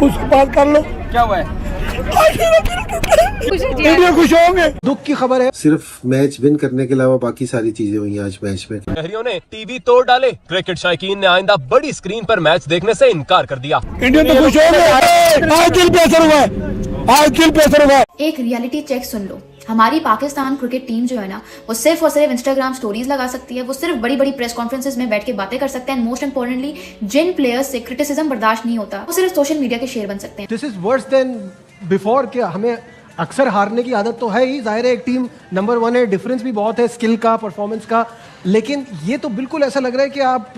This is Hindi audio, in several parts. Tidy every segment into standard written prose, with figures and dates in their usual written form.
उससे बात कर लो। क्या हुआ है? इंडिया खुश होंगे। दुख की खबर है। सिर्फ मैच विन करने के अलावा बाकी सारी चीजें हुई आज मैच में। शहरियों ने टीवी तोड़ डाले। क्रिकेट शायकीन ने आइंदा बड़ी स्क्रीन पर मैच देखने से इनकार कर दिया। इंडिया तो खुश होंगे। आज दिल पे असर हुआ है। आज दिल पे असर हुआ है। एक रियलिटी चेक सुन लो। हमारी पाकिस्तान क्रिकेट टीम जो है ना, वो सिर्फ और सिर्फ इंस्टाग्राम स्टोरीज लगा सकती है। वो सिर्फ बड़ी बड़ी प्रेस कॉन्फ्रेंसेस में बैठ के बातें कर सकते हैं। मोस्ट इंपॉर्टेंटली, जिन प्लेयर्स से क्रिटिसिज्म बर्दाश्त नहीं होता, वो सिर्फ सोशल मीडिया के शेर बन सकते हैं। This is worse than before. क्या हमें अक्सर हारने की आदत तो है ही, जाहिर है एक टीम नंबर 1 है, डिफरेंस भी बहुत है स्किल का, परफॉर्मेंस का, लेकिन ये तो बिल्कुल ऐसा लग रहा है कि आप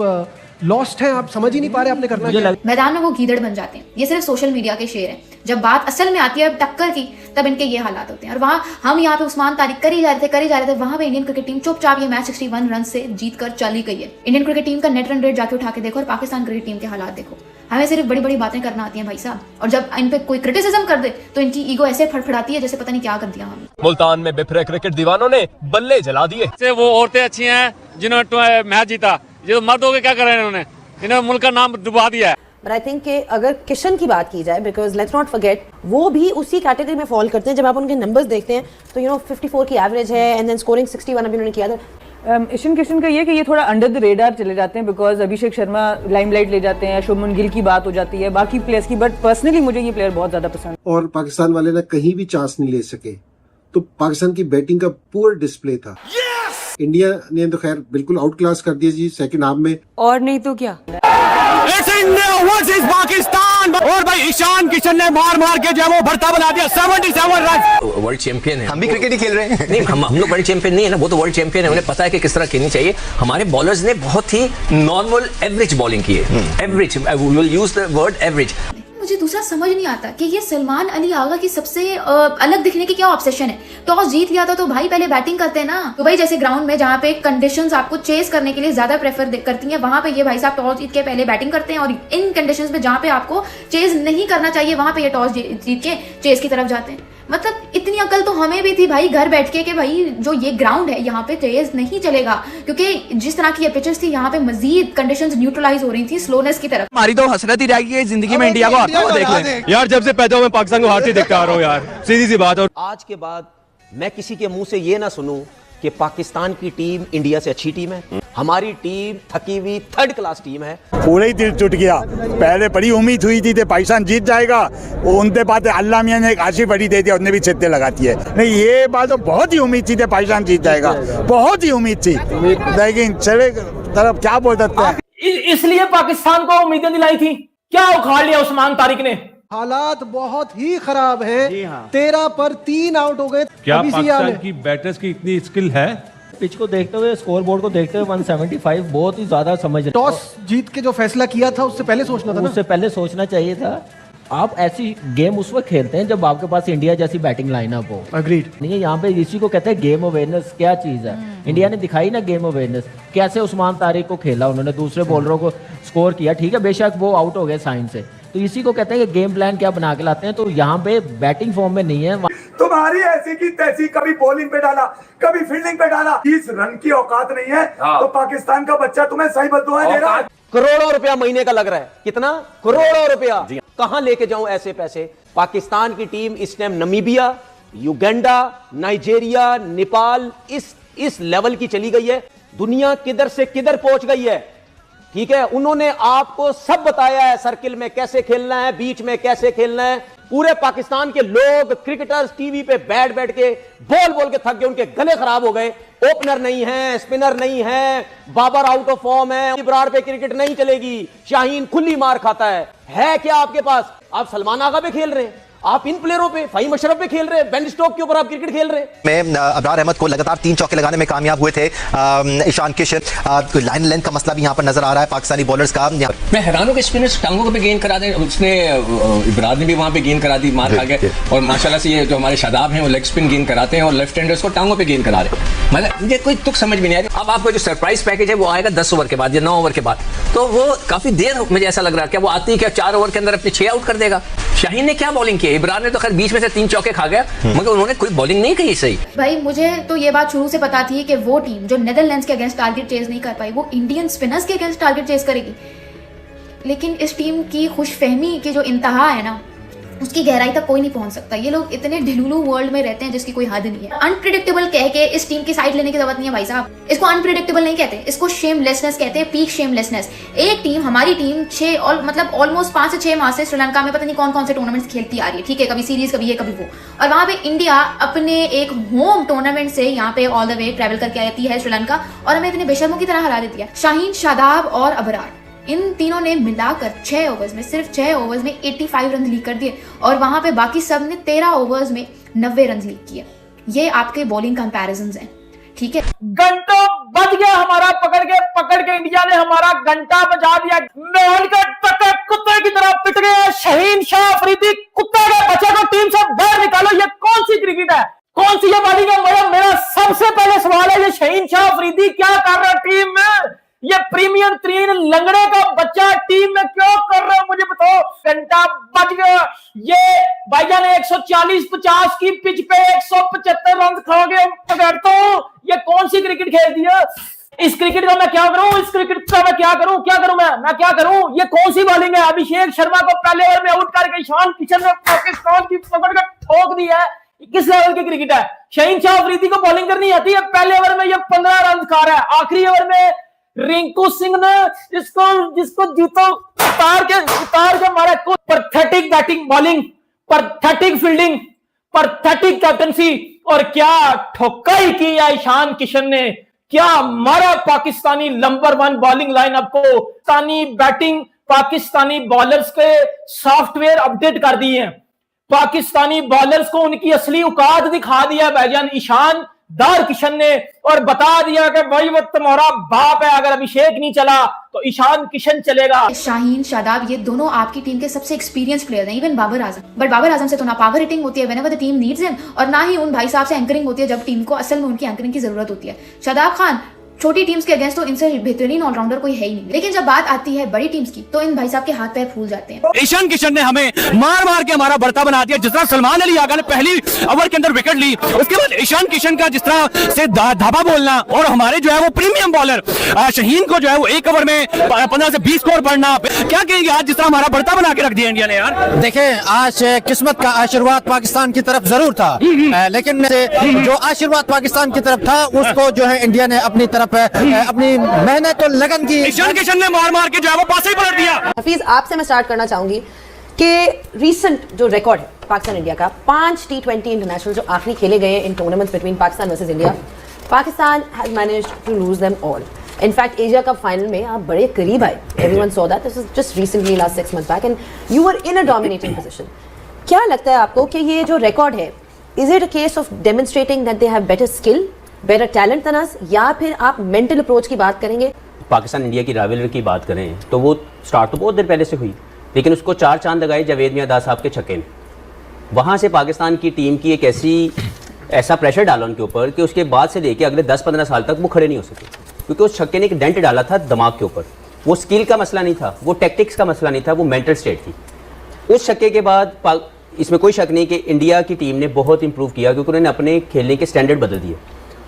लॉस्ट हैं, आप समझ ही नहीं पा रहे आपने करना क्या। मैदान में वो गीदड़ बन जाते हैं। ये सिर्फ सोशल मीडिया के शेर हैं। जब बात असल में आती है टक्कर की, तब इनके ये हालात होते हैं। और वहाँ हम यहाँ पे उस्मान तारिक करी जा रहे थे, वहाँ पे इंडियन क्रिकेट टीम चुपचाप ये मैच 61 रन से जीत कर चली गई है। इंडियन क्रिकेट टीम का नेट रन रेट जाके उठा के देखो और पाकिस्तान क्रिकेट टीम के हालात देखो। हमें सिर्फ बड़ी बड़ी बातें करना आती हैं भाई साहब, और जब इन पे कोई क्रिटिसिज्म कर दे तो इनकी ईगो ऐसे फड़फड़ाती है जैसे पता नहीं क्या कर दिया हमने। मुल्तान में बिफरे क्रिकेट दीवानों ने बल्ले जला दिए। वो औरतें अच्छी हैं जिन्होंने मैच जीता, ये तो मर्द हो के क्या कर रहे हैं इन्होंने, इन्होंने मुल्क का नाम डुबा दिया है। बट आई थिंक कि अगर किशन की बात की जाए, बिकॉज लेट्स नॉट फॉरगेट, वो भी उसी कैटेगरी में फॉल करते हैं। जब आप उनके नंबर्स देखते हैं तो 54 की एवरेज है एंड देन स्कोरिंग 61 अभी उन्होंने किया था। ईशान किशन का ये कि ये थोड़ा अंडर द रेडार चले जाते हैं, बिकॉज अभिषेक शर्मा लाइमलाइट ले जाते हैं, शुभमन गिल की बात हो जाती है, बाकी प्लेयर्स की, बट पर्सनली मुझे ये प्लेयर बहुत ज्यादा पसंद है। और पाकिस्तान वाले ना कहीं भी चांस नहीं ले सके, तो पाकिस्तान की बैटिंग का पूरा डिस्प्ले था। इंडिया ने तो खैर बिल्कुल आउट क्लास कर दिया जी सेकंड हाफ में। और नहीं तो क्या, पाकिस्तान। और भाई ईशान किशन ने मार के जो है वो भरता बना दिया। 77 रन। वर्ल्ड चैंपियन है, हम भी क्रिकेट ही खेल रहे हैं। नहीं, हम लोग वर्ल्ड चैंपियन नहीं है ना, वो तो वर्ल्ड चैंपियन है, उन्हें पता है कि किस तरह खेलनी चाहिए। हमारे बॉलर्स ने बहुत ही नॉर्मल एवरेज बॉलिंग की है। Average, we will use the word average. मुझे दूसरा समझ नहीं आता कि ये सलमान अली आगा की सबसे अलग दिखने की क्या ऑब्सेशन है। टॉस जीत लिया था तो भाई पहले बैटिंग करते हैं ना। दुबई जैसे ग्राउंड में जहाँ पे कंडीशंस आपको चेस करने के लिए ज्यादा प्रेफर करती हैं, वहां पे ये भाई साहब टॉस जीत के पहले बैटिंग करते हैं। और इन कंडीशंस में जहाँ पे आपको चेस नहीं करना चाहिए, वहां पे ये टॉस जीत के चेस की तरफ जाते हैं। मतलब इतनी अकल तो हमें भी थी भाई घर बैठ के कि भाई जो ये ग्राउंड है यहाँ पे तेज नहीं चलेगा, क्योंकि जिस तरह की ये पिचेस थी यहाँ पे मजीद कंडीशंस न्यूट्रलाइज हो रही थी स्लोनेस की तरफ। हमारी तो हसरत ही रह गई है जिंदगी में इंडिया को हारता हुआ देख लें। यार जब से पैदा हुआ मैं पाकिस्तान को हारते देखता आ रहा हूँ यार, सीधी सी बात। और आज के बाद मैं किसी के मुंह से ये ना सुनूं कि पाकिस्तान की टीम इंडिया से अच्छी टीम है। हमारी टीम थकी हुई थर्ड क्लास टीम है। पूरा ही दिल टूट गया। पहले बड़ी उम्मीद हुई थी पाकिस्तान जीत जाएगा, उनके बाद अल्लाह मियां ने एक आशी बड़ी दे दी, उन्हें भी छत्ते लगाती है। नहीं, ये बात तो बहुत ही उम्मीद थी पाकिस्तान जीत जाएगा, बहुत ही उम्मीद थी, लेकिन चले तरफ क्या बोल सकते हैं। इसलिए पाकिस्तान को उम्मीदें दिलाई थी, क्या उखाड़ लिया उस्मान तारिक ने। हालात बहुत ही खराब है। 13 पर 3 आउट हो गए। क्या पाकिस्तान की बैटर्स की इतनी स्किल है? पिच को देखते हुए, स्कोर बोर्ड को देखते हुए 175 बहुत ही ज्यादा समझ रहे। टॉस जीत के जो फैसला किया था उससे पहले सोचना था ना? उससे पहले सोचना चाहिए था। आप ऐसी गेम उस वक्त खेलते हैं जब आपके पास इंडिया जैसी बैटिंग लाइनअप हो। अग्रीड। नहीं है, यहाँ पे इसी को कहते हैं गेम अवेयरनेस। क्या चीज है इंडिया ने दिखाई ना गेम अवेयरनेस। कैसे उस्मान तारिक को खेला उन्होंने, दूसरे बॉलरों को स्कोर किया। ठीक है, बेशक वो आउट हो गए साइन से, तो इसी को कहते हैं कि गेम प्लान क्या बना के लाते हैं। तो यहाँ पे बैटिंग फॉर्म में नहीं है। तुम्हारी ऐसी की तैसी, कभी बॉलिंग पे डाला, कभी फील्डिंग पे डाला। 30 रन की औकात नहीं है तो पाकिस्तान का बच्चा तुम्हें सही बद्दुआएं दे रहा है। करोड़ों रुपया महीने का लग रहा है। कितना? करोड़ों रुपया। कहां लेके जाऊं ऐसे पैसे? पाकिस्तान की टीम इस time Namibia, Uganda, Nigeria, Nepal इस लेवल की चली गई है। दुनिया किधर से किधर पहुंच गई है। ठीक है, उन्होंने आपको सब बताया है, सर्किल में कैसे खेलना है, बीच में कैसे खेलना है। पूरे पाकिस्तान के लोग क्रिकेटर्स टीवी पे बैठ के बोल के थक गए, उनके गले खराब हो गए। ओपनर नहीं है, स्पिनर नहीं है, बाबर आउट ऑफ फॉर्म है, इब्रार पे क्रिकेट नहीं चलेगी, शाहीन खुली मार खाता है क्या आपके पास? आप सलमान आगा पे खेल रहे हैं, आप इन प्लेयरों पे, फहीम अशरफ पे खेल रहे हैं, बेन स्टोक के ऊपर आप क्रिकेट खेल रहे हैं। मैं अबरार अहमद को लगातार 3 चौके लगाने में कामयाब हुए थे। ईशान किशन, लाइन लेंथ का मसला भी यहाँ पर नजर आ रहा है पाकिस्तानी बॉलर्स का। मैं हैरान हूँ कि स्पिनर्स टांगों पे गेंद करा दे। उसने इब्रार ने भी वहाँ पे गेंद करा दी, मार खा गए। और माशाल्लाह से ये जो हमारे शादाब हैं वो लेग स्पिन गेंद कराते हैं और लेफ्ट हैंडर्स को टांगों पे गेंद करा रहे हैं। मतलब मुझे कोई तुक समझ में नहीं आ रही। अब आपका जो सरप्राइज पैकेज है वो आएगा 10 ओवर के बाद या 9 ओवर के बाद, तो वो काफी देर मुझे ऐसा लग रहा है। क्या वो आती है क्या 4 ओवर के अंदर अपने 6 आउट कर देगा? शाहीन ने क्या बॉलिंग की? इब्रार ने तो खैर बीच में से 3 चौके खा गया, मगर उन्होंने कोई बॉलिंग नहीं की सही। भाई मुझे तो ये बात शुरू से पता थी कि वो टीम जो नेदरलैंड्स के अगेंस्ट टारगेट चेज नहीं कर पाई, वो इंडियन स्पिनर्स के अगेंस्ट टारगेट चेज करेगी। लेकिन इस टीम की खुशफहमी की जो इंतहा है ना, उसकी गहराई तक कोई नहीं पहुंच सकता। ये लोग इतने ढिलुलू वर्ल्ड में रहते हैं जिसकी कोई हद नहीं है। अनप्रिडिक्टेबल कह के इस टीम की साइड लेने की जरूरत नहीं है भाई साहब। इसको अनप्रिडिक्टेबल नहीं कहते, इसको शेमलेसनेस कहते हैं, पीक शेमलेसनेस। एक टीम, हमारी टीम 6 और मतलब ऑलमोस्ट 5 से 6 माह से श्रीलंका में पता नहीं कौन कौन से टूर्नामेंट्स खेलती आ रही है, ठीक है, कभी सीरीज, कभी ये कभी वो, और वहां पे इंडिया अपने एक होम टूर्नामेंट से यहाँ पे ऑल द वे ट्रैवल करके आती है श्रीलंका, और हमें इतने बेशर्मों की तरह हरा देती है। शाहीन, शादाब और अबरार, इन तीनों ने मिलाकर 6 ओवर्स में, सिर्फ 6 ओवर्स में 85 रन लीक कर दिए, और वहां पे बाकी सब ने 13 ओवर्स में 90 रन लीक किए। ये आपके बॉलिंग कंपैरिजंस हैं, ठीक है। घंटों बज गया हमारा, पकड़ के इंडिया ने हमारा घंटा बजा दिया। मेहल के टके कुत्ते की तरह पिट गए। शहीन शाह अफरीदी कुत्ते के बच्चे को टीम से बाहर निकालो। ये कौन सी क्रिकेट है, कौन सी ये बॉलिंग है? मेरा सबसे पहले सवाल है, ये शहीन शाह अफरीदी क्या कर रहा है टीम में? ये प्रीमियर 3 लंगड़े का बच्चा टीम में क्यों कर रहे हो, मुझे बताओ। घंटा बज गया। ये भाईजान ने 140-50 की पिच पे 175 रन खा गए। तो ये कौन सी क्रिकेट खेल दी है? इस क्रिकेट का मैं क्या करूं, इस क्रिकेट का मैं क्या करूं मैं क्या करूं? ये कौन सी बॉलिंग है? अभिषेक शर्मा को पहले ओवर में आउट करके ईशान किशन ने पाकिस्तान की पकड़ कर ठोक दी है। किस लेवल की क्रिकेट है? शहीन शाह अफरीदी को बॉलिंग करनी आती है। पहले ओवर में ये 15 रन खा रहा है। आखिरी ओवर में रिंकू सिंह ने जिसको जूतों उतार के मारा। Pathetic batting, bowling, pathetic fielding, pathetic captaincy, और क्या ठोकाई की है ईशान किशन ने, क्या मारा पाकिस्तानी नंबर 1 बॉलिंग लाइनअप को। पाकिस्तानी बैटिंग, पाकिस्तानी बॉलर्स के सॉफ्टवेयर अपडेट कर दिए हैं। पाकिस्तानी बॉलर्स को उनकी असली औकात दिखा दिया भाईजान ईशान दार किशन ने, और बता दिया कि भाई वो तुम्हारा बाप है, अगर अभिषेक नहीं चला तो ईशान किशन चलेगा। शाहीन, शादाब, ये दोनों आपकी टीम के सबसे एक्सपीरियंस प्लेयर हैं। इवन बाबर आजम, बट बाबर आजम से तो ना पावर हिटिंग होती है whenever the team needs him, और ना ही उन भाई साहब से एंकरिंग होती है जब टीम को असल में उनकी एंकरिंग की जरूरत होती है। शादाब खान छोटी टीम्स के अगेंस्ट तो इनसे बेहतरीन ऑलराउंडर कोई है ही नहीं, लेकिन जब बात आती है बड़ी टीम्स की तो इन भाई साहब के हाथ पैर फूल जाते हैं। ईशान किशन ने हमें मार के हमारा बढ़ता बना दिया। जिस तरह सलमान अली आगा ने पहली ओवर के अंदर विकेट ली, उसके बाद ईशान किशन का जिस तरह से धाबा बोलना, और हमारे जो है वो प्रीमियम बॉलर शहीन को जो है वो 1 ओवर में 15 से 20 स्कोर बढ़ना, क्या कहेंगे आज जिस तरह हमारा बढ़ता बना के रख दिया इंडिया ने? यार देखें, आज किस्मत का आशीर्वाद पाकिस्तान की तरफ जरूर था, लेकिन जो आशीर्वाद पाकिस्तान की तरफ था उसको जो है इंडिया ने अपनी तरफ अपनी मेहनत और लगन की। ईशान किशन ने मार के जो है वो पास ही पलट दिया। हफीज, आपसे मैं स्टार्ट करना चाहूंगी कि रीसेंट जो रिकॉर्ड है पाकिस्तान इंडिया का, 5 T20 इंटरनेशनल जो आखिरी खेले गए इन tournaments between Pakistan versus India, Pakistan has managed to lose them all. In fact Asia cup final में आप बड़े करीब आए। Everyone saw that, this is just recently last 6 months back, and you were in a dominating position. क्या लगता है आपको कि ये जो रिकॉर्ड है, is it a case of demonstrating that they have better skill, better talent than us, या फिर आप मेंटल अप्रोच की बात करेंगे? पाकिस्तान इंडिया की राइवलरी की बात करें तो वो स्टार्ट तो बहुत देर पहले से हुई, लेकिन उसको 4 चांद लगाए जावेद मियां दास साहब के छक्के ने। वहाँ से पाकिस्तान की टीम की एक ऐसा प्रेशर डाला उनके ऊपर कि उसके बाद से लेके अगले 10-15 साल तक वो खड़े नहीं हो सके, क्योंकि उस छक्के ने एक डेंट डाला था दिमाग के ऊपर। वो स्किल का मसला नहीं था, वो टैक्टिक्स का मसला नहीं था, वो मेंटल स्टेट थी। उस छक्के के बाद इसमें कोई शक नहीं कि इंडिया की टीम ने बहुत इंप्रूव किया, क्योंकि उन्होंने अपने खेलने के स्टैंडर्ड बदल दिए।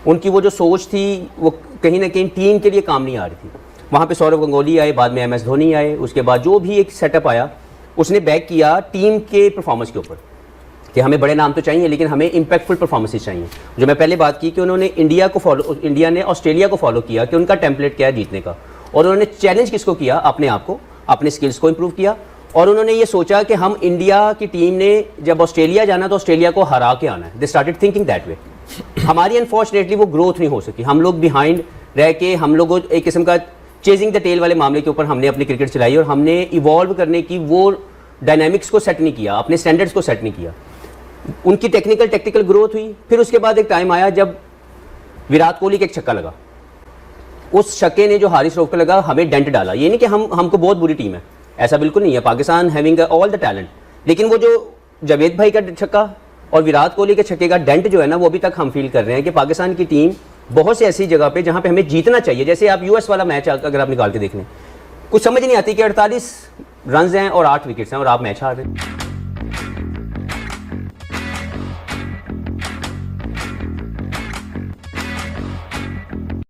उनकी वो जो सोच थी वो कहीं ना कहीं टीम के लिए काम नहीं आ रही थी। वहाँ पे सौरव गंगोली आए, बाद में MS धोनी आए, उसके बाद जो भी एक सेटअप आया उसने बैक किया टीम के परफॉर्मेंस के ऊपर कि हमें बड़े नाम तो चाहिए लेकिन हमें इंपैक्टफुल परफॉर्मेंसेस चाहिए। जो मैं पहले बात की कि उन्होंने इंडिया ने ऑस्ट्रेलिया को फॉलो किया कि उनका टेम्पलेट क्या है जीतने का, और उन्होंने चैलेंज किसको किया? अपने आप को, अपने स्किल्स को इंप्रूव किया, और उन्होंने ये सोचा कि हम इंडिया की टीम ने जब ऑस्ट्रेलिया जाना तो ऑस्ट्रेलिया को हरा के आना है। They started thinking that way. हमारी अनफॉर्चुनेटली वो ग्रोथ नहीं हो सकी, हम लोग बिहाइंड रह के, हम लोगों एक किस्म का चेजिंग द टेल वाले मामले के ऊपर हमने अपनी क्रिकेट चलाई, और हमने इवॉल्व करने की वो डायनामिक्स को सेट नहीं किया, अपने स्टैंडर्ड्स को सेट नहीं किया। उनकी टेक्निकल ग्रोथ हुई। फिर उसके बाद एक टाइम आया जब विराट कोहली का एक छक्का लगा, उस छक्के ने जो हारिस रऊफ को लगा हमें डेंट डाला। ये नहीं कि हमको बहुत बुरी टीम है, ऐसा बिल्कुल नहीं है। Pakistan having all the talent, लेकिन वो जो जावेद भाई का छक्का और विराट कोहली के छक्के का डेंट जो है ना, वो अभी तक हम फील कर रहे हैं कि पाकिस्तान की टीम बहुत सी ऐसी जगह पे जहां पे हमें जीतना चाहिए, जैसे आप US वाला मैच अगर आप निकाल के देख लें, कुछ समझ नहीं आती कि 48 रन हैं और 8 विकेट्स हैं और आप मैच हार रहे हैं।